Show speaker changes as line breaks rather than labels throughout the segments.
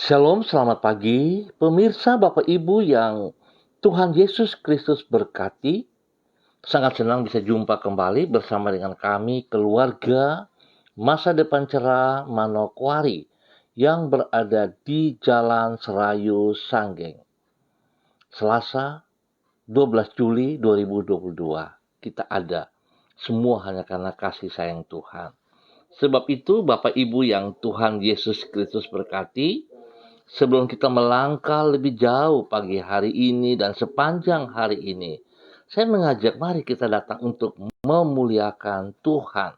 Shalom, selamat pagi, pemirsa Bapak Ibu yang Tuhan Yesus Kristus berkati. Sangat senang bisa jumpa kembali bersama dengan kami, keluarga Masa Depan Cerah Manokwari yang berada di Jalan Serayu Sanggeng. Selasa 12 Juli 2022, kita ada. Semua hanya karena kasih sayang Tuhan. Sebab itu Bapak Ibu yang Tuhan Yesus Kristus berkati, sebelum kita melangkah lebih jauh pagi hari ini dan sepanjang hari ini, saya mengajak mari kita datang untuk memuliakan Tuhan.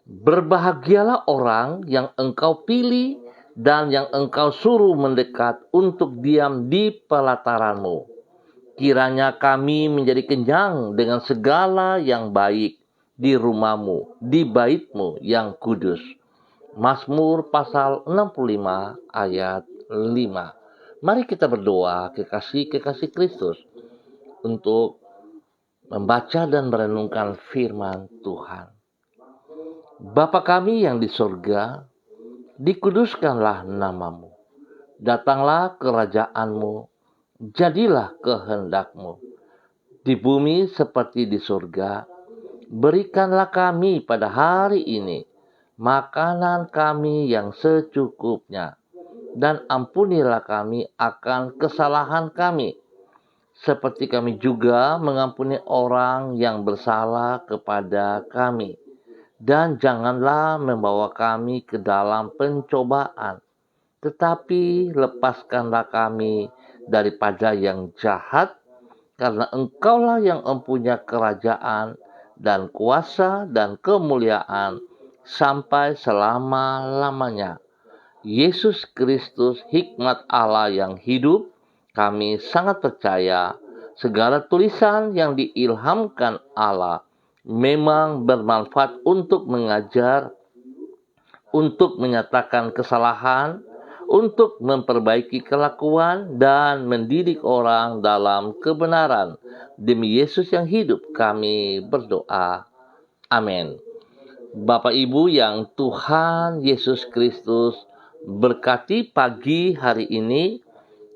Berbahagialah orang yang engkau pilih dan yang engkau suruh mendekat untuk diam di pelataranmu. Kiranya kami menjadi kenyang dengan segala yang baik di rumahmu, di baitmu yang kudus. Mazmur pasal 65 ayat 5. Mari kita berdoa kekasih-kekasih Kristus untuk membaca dan merenungkan firman Tuhan. Bapa kami yang di surga, dikuduskanlah namamu. Datanglah kerajaanmu, jadilah kehendakmu. Di bumi seperti di surga, berikanlah kami pada hari ini makanan kami yang secukupnya, dan ampunilah kami akan kesalahan kami, seperti kami juga mengampuni orang yang bersalah kepada kami. Dan janganlah membawa kami ke dalam pencobaan, tetapi lepaskanlah kami daripada yang jahat, karena Engkaulah yang mempunyai kerajaan dan kuasa dan kemuliaan sampai selama-lamanya. Yesus Kristus, hikmat Allah yang hidup, kami sangat percaya segala tulisan yang diilhamkan Allah memang bermanfaat untuk mengajar, untuk menyatakan kesalahan, untuk memperbaiki kelakuan, dan mendidik orang dalam kebenaran. Demi Yesus yang hidup kami berdoa. Amin. Bapak Ibu yang Tuhan Yesus Kristus berkati, pagi hari ini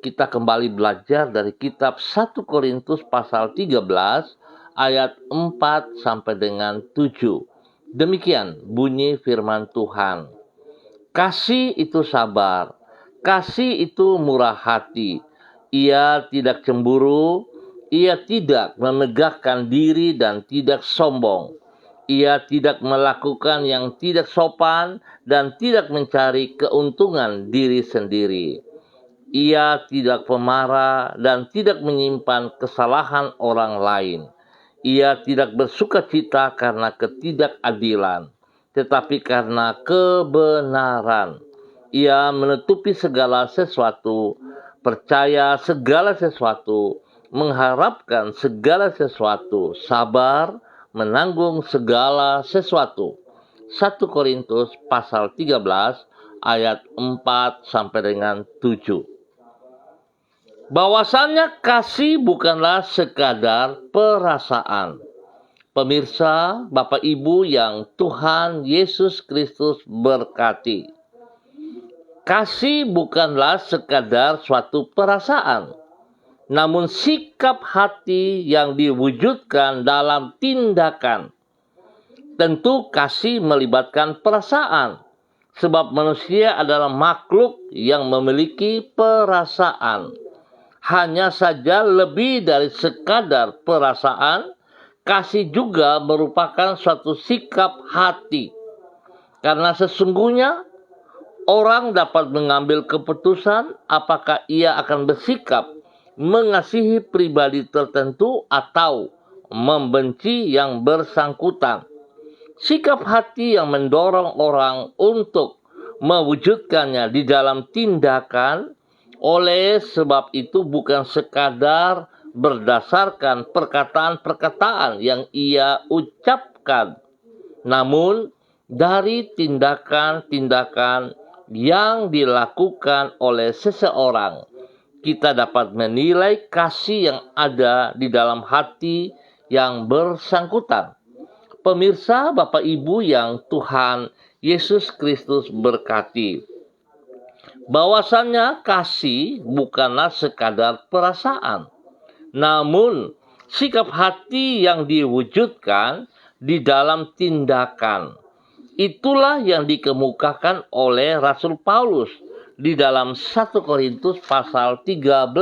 kita kembali belajar dari kitab 1 Korintus pasal 13 ayat 4 sampai dengan 7. Demikian bunyi firman Tuhan. Kasih itu sabar, kasih itu murah hati. Ia tidak cemburu, ia tidak memegahkan diri dan tidak sombong. Ia tidak melakukan yang tidak sopan dan tidak mencari keuntungan diri sendiri. Ia tidak pemarah dan tidak menyimpan kesalahan orang lain. Ia tidak bersuka cita karena ketidakadilan, tetapi karena kebenaran. Ia menutupi segala sesuatu, percaya segala sesuatu, mengharapkan segala sesuatu, sabar, menanggung segala sesuatu. 1 Korintus pasal 13 ayat 4 sampai dengan 7. Bahwasannya kasih bukanlah sekadar perasaan. Pemirsa, Bapak Ibu yang Tuhan Yesus Kristus berkati. Kasih bukanlah sekadar suatu perasaan, namun sikap hati yang diwujudkan dalam tindakan. Tentu kasih melibatkan perasaan, sebab manusia adalah makhluk yang memiliki perasaan. Hanya saja lebih dari sekadar perasaan, kasih juga merupakan suatu sikap hati. Karena sesungguhnya orang dapat mengambil keputusan apakah ia akan bersikap mengasihi pribadi tertentu atau membenci yang bersangkutan. Sikap hati yang mendorong orang untuk mewujudkannya di dalam tindakan, oleh sebab itu bukan sekadar berdasarkan perkataan-perkataan yang ia ucapkan, namun dari tindakan-tindakan yang dilakukan oleh seseorang, kita dapat menilai kasih yang ada di dalam hati yang bersangkutan. Pemirsa, Bapak Ibu yang Tuhan Yesus Kristus berkati. Bahwasannya kasih bukanlah sekadar perasaan, namun sikap hati yang diwujudkan di dalam tindakan. Itulah yang dikemukakan oleh Rasul Paulus di dalam 1 Korintus pasal 13.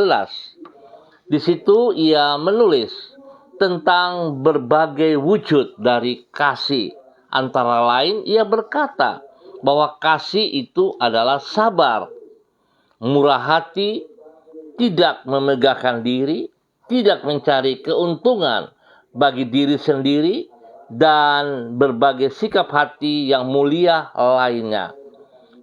Di situ ia menulis tentang berbagai wujud dari kasih. Antara lain ia berkata bahwa kasih itu adalah sabar, murah hati, tidak memegahkan diri, tidak mencari keuntungan bagi diri sendiri, dan berbagai sikap hati yang mulia lainnya.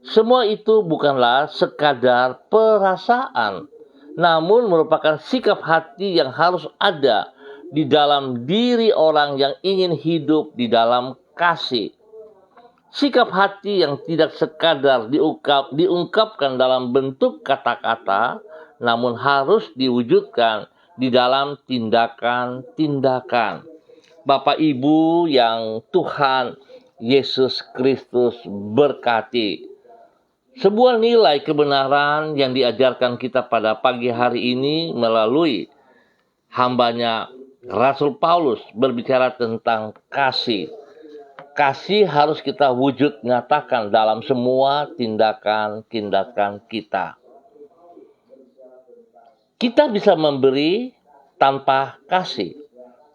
Semua itu bukanlah sekadar perasaan, namun merupakan sikap hati yang harus ada di dalam diri orang yang ingin hidup di dalam kasih. Sikap hati yang tidak sekadar diungkapkan dalam bentuk kata-kata, namun harus diwujudkan di dalam tindakan-tindakan. Bapak Ibu yang Tuhan Yesus Kristus berkati. Sebuah nilai kebenaran yang diajarkan kita pada pagi hari ini melalui hambanya Rasul Paulus berbicara tentang kasih. Kasih harus kita wujud nyatakan dalam semua tindakan-tindakan kita. Kita bisa memberi tanpa kasih,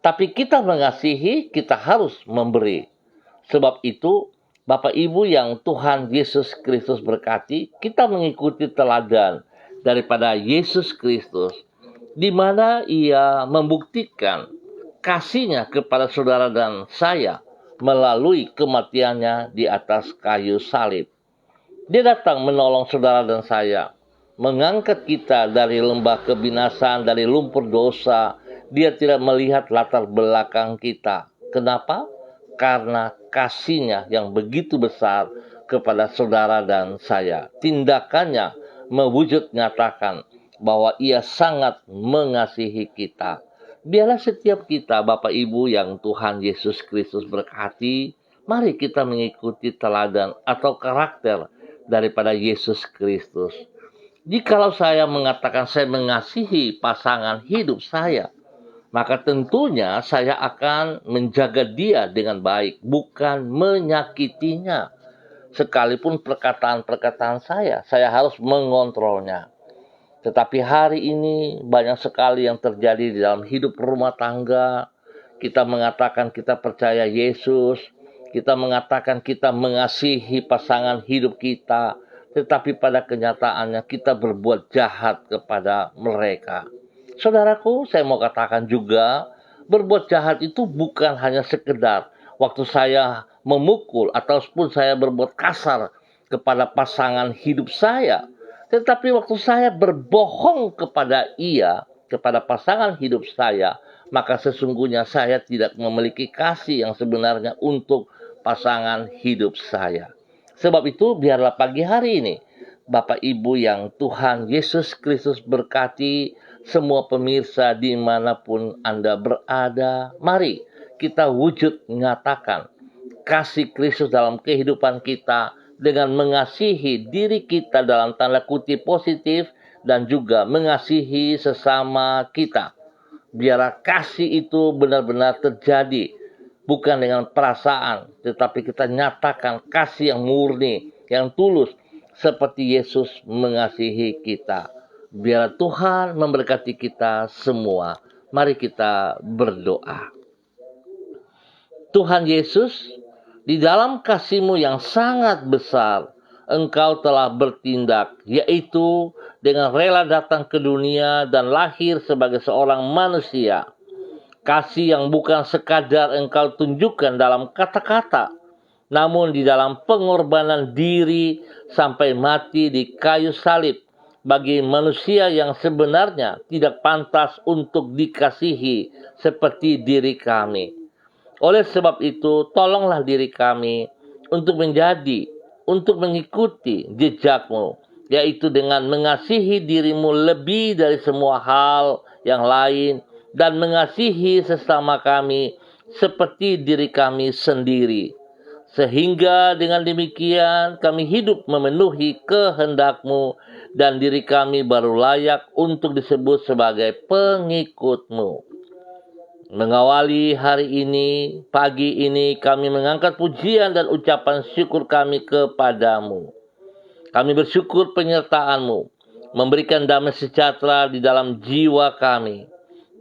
tapi kita mengasihi, kita harus memberi. Sebab itu, Bapak Ibu yang Tuhan Yesus Kristus berkati, kita mengikuti teladan daripada Yesus Kristus, di mana ia membuktikan kasihnya kepada saudara dan saya melalui kematiannya di atas kayu salib. Dia datang menolong saudara dan saya, mengangkat kita dari lembah kebinasan, dari lumpur dosa. Dia tidak melihat latar belakang kita. Kenapa? Karena kasihnya yang begitu besar kepada saudara dan saya. Tindakannya mewujud nyatakan bahwa ia sangat mengasihi kita. Biarlah setiap kita, Bapak Ibu yang Tuhan Yesus Kristus berkati, mari kita mengikuti teladan atau karakter daripada Yesus Kristus. Jikalau saya mengatakan saya mengasihi pasangan hidup saya, maka tentunya saya akan menjaga dia dengan baik, bukan menyakitinya. Sekalipun perkataan-perkataan saya harus mengontrolnya. Tetapi hari ini banyak sekali yang terjadi di dalam hidup rumah tangga. Kita mengatakan kita percaya Yesus, kita mengatakan kita mengasihi pasangan hidup kita, tetapi pada kenyataannya kita berbuat jahat kepada mereka. Saudaraku, saya mau katakan juga, berbuat jahat itu bukan hanya sekedar waktu saya memukul ataupun saya berbuat kasar kepada pasangan hidup saya. Tetapi waktu saya berbohong kepada kepada pasangan hidup saya, maka sesungguhnya saya tidak memiliki kasih yang sebenarnya untuk pasangan hidup saya. Sebab itu biarlah pagi hari ini, Bapak Ibu yang Tuhan Yesus Kristus berkati, semua pemirsa dimanapun Anda berada, mari kita wujud nyatakan kasih Kristus dalam kehidupan kita, dengan mengasihi diri kita dalam tanda kutip positif dan juga mengasihi sesama kita. Biarlah kasih itu benar-benar terjadi, bukan dengan perasaan, tetapi kita nyatakan kasih yang murni, yang tulus, seperti Yesus mengasihi kita. Biarlah Tuhan memberkati kita semua. Mari kita berdoa. Tuhan Yesus, di dalam kasih-Mu yang sangat besar, Engkau telah bertindak, yaitu dengan rela datang ke dunia dan lahir sebagai seorang manusia. Kasih yang bukan sekadar Engkau tunjukkan dalam kata-kata, namun di dalam pengorbanan diri sampai mati di kayu salib bagi manusia yang sebenarnya tidak pantas untuk dikasihi seperti diri kami. Oleh sebab itu, tolonglah diri kami untuk mengikuti jejak-Mu, yaitu dengan mengasihi diri-Mu lebih dari semua hal yang lain, dan mengasihi sesama kami seperti diri kami sendiri. Sehingga dengan demikian kami hidup memenuhi kehendak-Mu dan diri kami baru layak untuk disebut sebagai pengikut-Mu. Mengawali hari ini, pagi ini kami mengangkat pujian dan ucapan syukur kami kepadamu. Kami bersyukur penyertaan-Mu, memberikan damai sejahtera di dalam jiwa kami.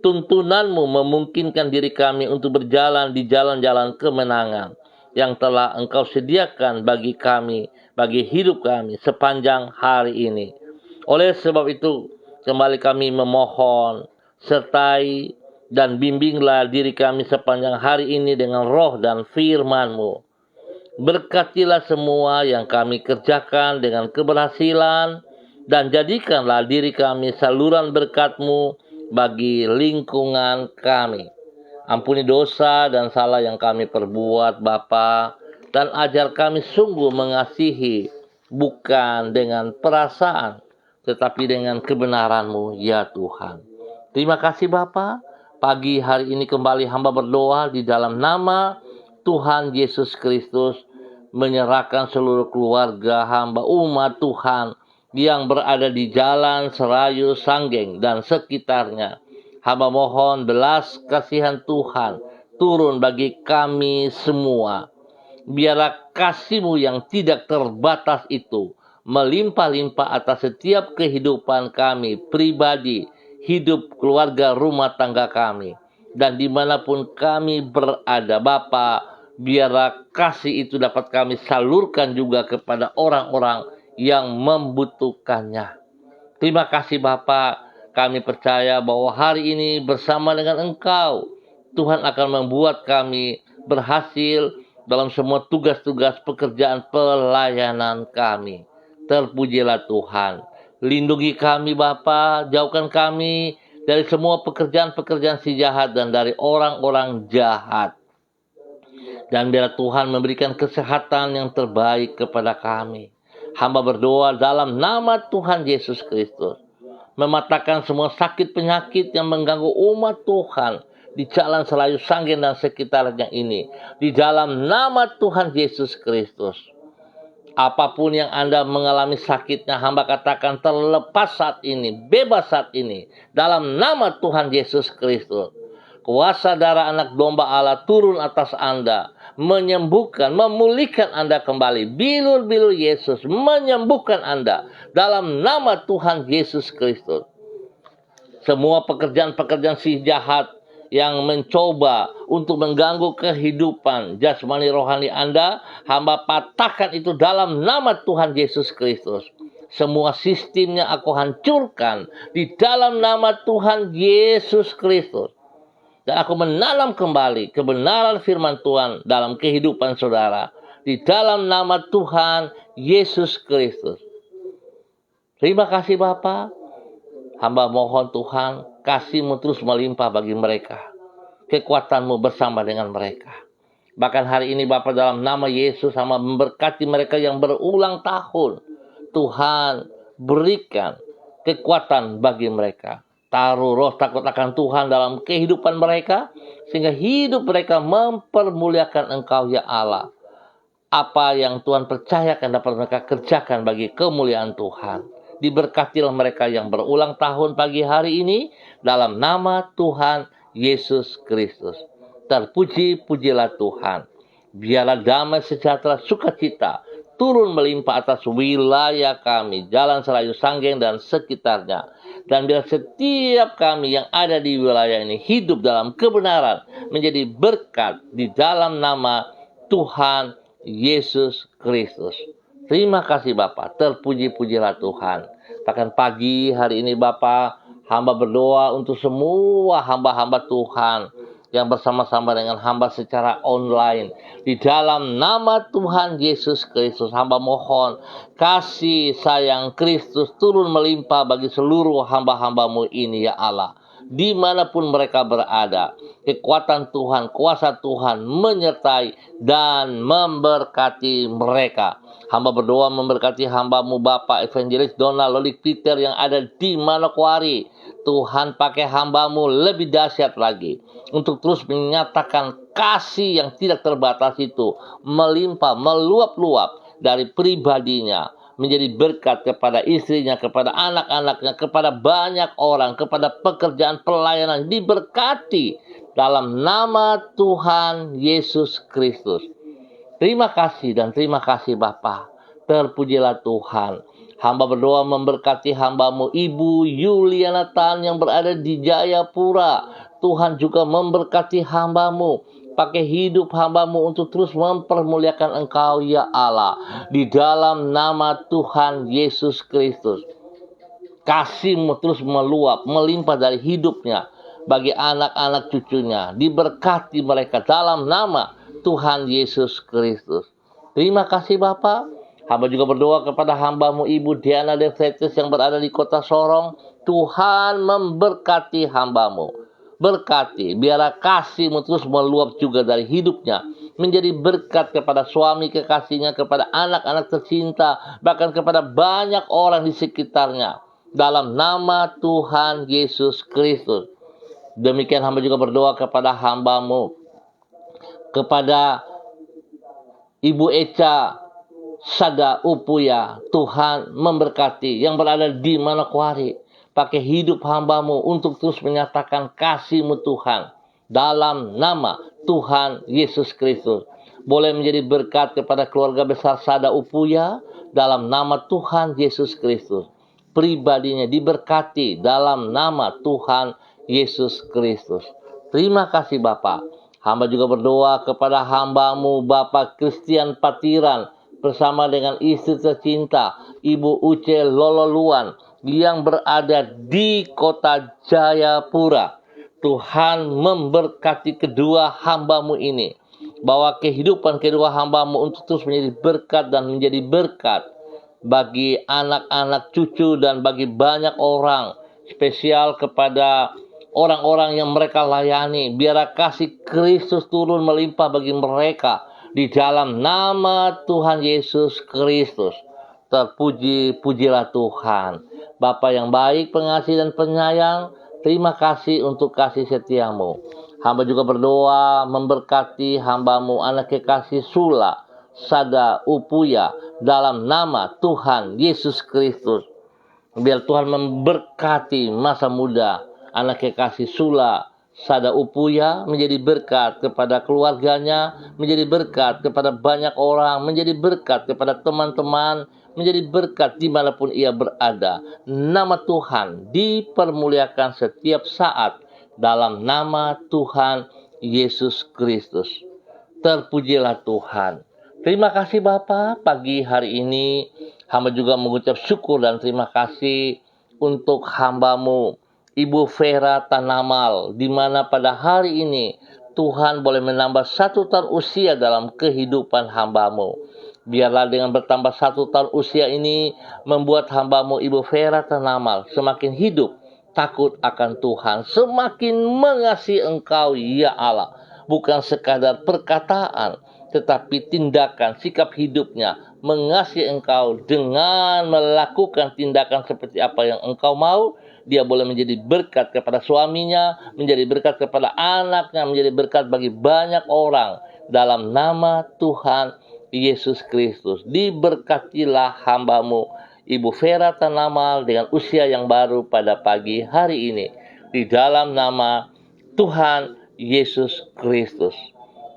Tuntunan-Mu memungkinkan diri kami untuk berjalan di jalan-jalan kemenangan yang telah Engkau sediakan bagi kami, bagi hidup kami sepanjang hari ini. Oleh sebab itu, kembali kami memohon, sertai dan bimbinglah diri kami sepanjang hari ini dengan roh dan firman-Mu. Berkatilah semua yang kami kerjakan dengan keberhasilan, dan jadikanlah diri kami saluran berkat-Mu bagi lingkungan kami. Ampuni dosa dan salah yang kami perbuat, Bapa, dan ajar kami sungguh mengasihi, bukan dengan perasaan, tetapi dengan kebenaran-Mu, ya Tuhan. Terima kasih, Bapa. Pagi hari ini kembali hamba berdoa di dalam nama Tuhan Yesus Kristus, menyerahkan seluruh keluarga hamba umat Tuhan yang berada di Jalan Serayu Sanggeng dan sekitarnya. Hamba mohon belas kasihan Tuhan turun bagi kami semua. Biarlah kasih-Mu yang tidak terbatas itu melimpah-limpah atas setiap kehidupan kami pribadi, hidup keluarga rumah tangga kami. Dan dimanapun kami berada, Bapa, biarlah kasih itu dapat kami salurkan juga kepada orang-orang yang membutuhkannya. Terima kasih Bapa. Kami percaya bahwa hari ini bersama dengan Engkau, Tuhan akan membuat kami berhasil dalam semua tugas-tugas pekerjaan pelayanan kami. Terpujilah Tuhan. Lindungi kami Bapa, jauhkan kami dari semua pekerjaan-pekerjaan si jahat dan dari orang-orang jahat. Dan biar Tuhan memberikan kesehatan yang terbaik kepada kami. Hamba berdoa dalam nama Tuhan Yesus Kristus, mematahkan semua sakit penyakit yang mengganggu umat Tuhan di Jalan Serayu Sanggeng dan sekitarnya ini. Di dalam nama Tuhan Yesus Kristus. Apapun yang Anda mengalami sakitnya, hamba katakan terlepas saat ini, bebas saat ini. Dalam nama Tuhan Yesus Kristus. Kuasa darah anak domba Allah turun atas Anda, menyembuhkan, memulihkan Anda kembali. Bilur-bilur Yesus menyembuhkan Anda dalam nama Tuhan Yesus Kristus. Semua pekerjaan-pekerjaan si jahat yang mencoba untuk mengganggu kehidupan jasmani rohani Anda, hamba patahkan itu dalam nama Tuhan Yesus Kristus. Semua sistemnya aku hancurkan di dalam nama Tuhan Yesus Kristus. Dan aku menanam kembali kebenaran firman Tuhan dalam kehidupan saudara. Di dalam nama Tuhan Yesus Kristus. Terima kasih Bapa. Hamba mohon Tuhan, kasih-Mu terus melimpah bagi mereka. Kekuatan-Mu bersama dengan mereka. Bahkan hari ini Bapa, dalam nama Yesus, hamba memberkati mereka yang berulang tahun. Tuhan berikan kekuatan bagi mereka. Taruh roh takut akan Tuhan dalam kehidupan mereka, sehingga hidup mereka mempermuliakan Engkau ya Allah. Apa yang Tuhan percayakan dapat mereka kerjakan bagi kemuliaan Tuhan. Diberkatilah mereka yang berulang tahun pagi hari ini dalam nama Tuhan Yesus Kristus. Terpuji-pujilah Tuhan. Biarlah damai sejahtera sukacita turun melimpah atas wilayah kami, Jalan Serayu Sanggeng dan sekitarnya. Dan biar setiap kami yang ada di wilayah ini hidup dalam kebenaran, menjadi berkat di dalam nama Tuhan Yesus Kristus. Terima kasih Bapa, terpuji-pujilah Tuhan. Bahkan pagi hari ini Bapa, hamba berdoa untuk semua hamba-hamba Tuhan yang bersama-sama dengan hamba secara online. Di dalam nama Tuhan Yesus Kristus, hamba mohon kasih sayang Kristus turun melimpah bagi seluruh hamba-hamba-Mu ini ya Allah. Dimanapun mereka berada, kekuatan Tuhan, kuasa Tuhan menyertai dan memberkati mereka. Hamba berdoa memberkati hamba-Mu Bapak Evangelis Donald Lolik Peter yang ada di Manokwari. Tuhan pakai hamba-Mu lebih dahsyat lagi untuk terus menyatakan kasih yang tidak terbatas itu melimpah, meluap-luap dari pribadinya, menjadi berkat kepada istrinya, kepada anak-anaknya, kepada banyak orang, kepada pekerjaan pelayanan, diberkati dalam nama Tuhan Yesus Kristus. Terima kasih dan terima kasih Bapa. Terpujilah Tuhan. Hamba berdoa memberkati hambamu Ibu Yuliana Tan yang berada di Jayapura. Tuhan juga memberkati hambamu. Pakai hidup hambamu untuk terus mempermuliakan Engkau ya Allah. Di dalam nama Tuhan Yesus Kristus. Kasih-Mu terus meluap, melimpah dari hidupnya. Bagi anak-anak cucunya. Diberkati mereka dalam nama Tuhan Yesus Kristus. Terima kasih Bapak. Hamba juga berdoa kepada hambamu Ibu Diana Defetis yang berada di kota Sorong. Tuhan memberkati hambamu. Berkati, biarlah kasih-Mu terus meluap juga dari hidupnya. Menjadi berkat kepada suami kekasihnya, kepada anak-anak tercinta, bahkan kepada banyak orang di sekitarnya. Dalam nama Tuhan Yesus Kristus. Demikian hamba juga berdoa kepada hambamu. Kepada Ibu Eca Sada Upuya, Tuhan memberkati yang berada di Manokwari. Pakai hidup hambamu untuk terus menyatakan kasih-Mu Tuhan. Dalam nama Tuhan Yesus Kristus. Boleh menjadi berkat kepada keluarga besar Sada Upuya. Dalam nama Tuhan Yesus Kristus. Pribadinya diberkati dalam nama Tuhan Yesus Kristus. Terima kasih Bapak. Hamba juga berdoa kepada hambamu Bapak Christian Patiran bersama dengan istri tercinta Ibu Uce Lololuan yang berada di kota Jayapura. Tuhan memberkati kedua hambamu ini. Bawa kehidupan kedua hambamu untuk terus menjadi berkat dan menjadi berkat bagi anak-anak cucu dan bagi banyak orang. Spesial kepada orang-orang yang mereka layani. Biarlah kasih Kristus turun melimpah bagi mereka. Di dalam nama Tuhan Yesus Kristus. Terpuji-pujilah Tuhan. Bapa yang baik, pengasih dan penyayang. Terima kasih untuk kasih setiamu. Hamba juga berdoa memberkati hambamu anak kekasih Sula Sada Upuya. Dalam nama Tuhan Yesus Kristus. Biar Tuhan memberkati masa muda anak kekasih Sula Sada Upuya menjadi berkat kepada keluarganya, menjadi berkat kepada banyak orang, menjadi berkat kepada teman-teman, menjadi berkat dimanapun ia berada. Nama Tuhan dipermuliakan setiap saat dalam nama Tuhan Yesus Kristus. Terpujilah Tuhan. Terima kasih Bapa, pagi hari ini hamba juga mengucap syukur dan terima kasih untuk hambamu Ibu Vera Tanamal, di mana pada hari ini Tuhan boleh menambah 1 tahun usia dalam kehidupan hambamu. Biarlah dengan bertambah 1 tahun usia ini membuat hambamu Ibu Vera Tanamal semakin hidup, takut akan Tuhan, semakin mengasihi Engkau ya Allah. Bukan sekadar perkataan, tetapi tindakan, sikap hidupnya mengasihi Engkau dengan melakukan tindakan seperti apa yang Engkau mau. Dia boleh menjadi berkat kepada suaminya, menjadi berkat kepada anaknya, menjadi berkat bagi banyak orang. Dalam nama Tuhan Yesus Kristus. Diberkatilah hambamu Ibu Vera Tanamal dengan usia yang baru pada pagi hari ini. Di dalam nama Tuhan Yesus Kristus.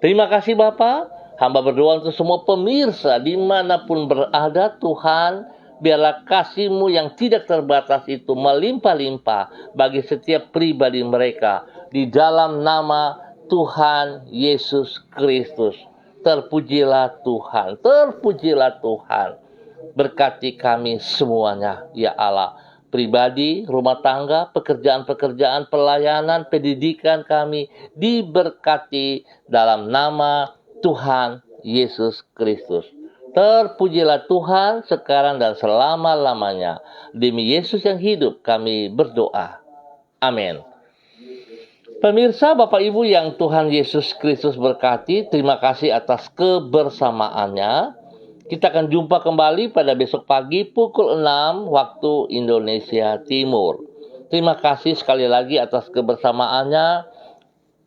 Terima kasih Bapak. Hamba berdoa untuk semua pemirsa dimanapun berada. Tuhan, biarlah kasih-Mu yang tidak terbatas itu melimpah-limpah bagi setiap pribadi mereka. Di dalam nama Tuhan Yesus Kristus. Terpujilah Tuhan. Terpujilah Tuhan. Berkati kami semuanya, ya Allah. Pribadi, rumah tangga, pekerjaan-pekerjaan, pelayanan, pendidikan kami diberkati dalam nama Tuhan Yesus Kristus. Terpujilah Tuhan sekarang dan selama-lamanya. Demi Yesus yang hidup kami berdoa. Amin. Pemirsa, Bapak Ibu yang Tuhan Yesus Kristus berkati, terima kasih atas kebersamaannya. Kita akan jumpa kembali pada besok pagi pukul 6 waktu Indonesia Timur. Terima kasih sekali lagi atas kebersamaannya.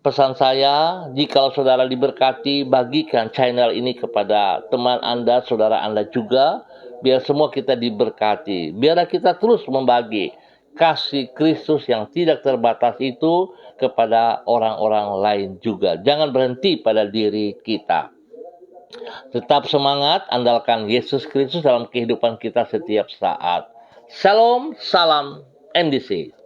Pesan saya, jika saudara diberkati, bagikan channel ini kepada teman Anda, saudara Anda juga, biar semua kita diberkati. Biar kita terus membagi kasih Kristus yang tidak terbatas itu kepada orang-orang lain juga. Jangan berhenti pada diri kita. Tetap semangat, andalkan Yesus Kristus dalam kehidupan kita setiap saat. Shalom, salam, MDC.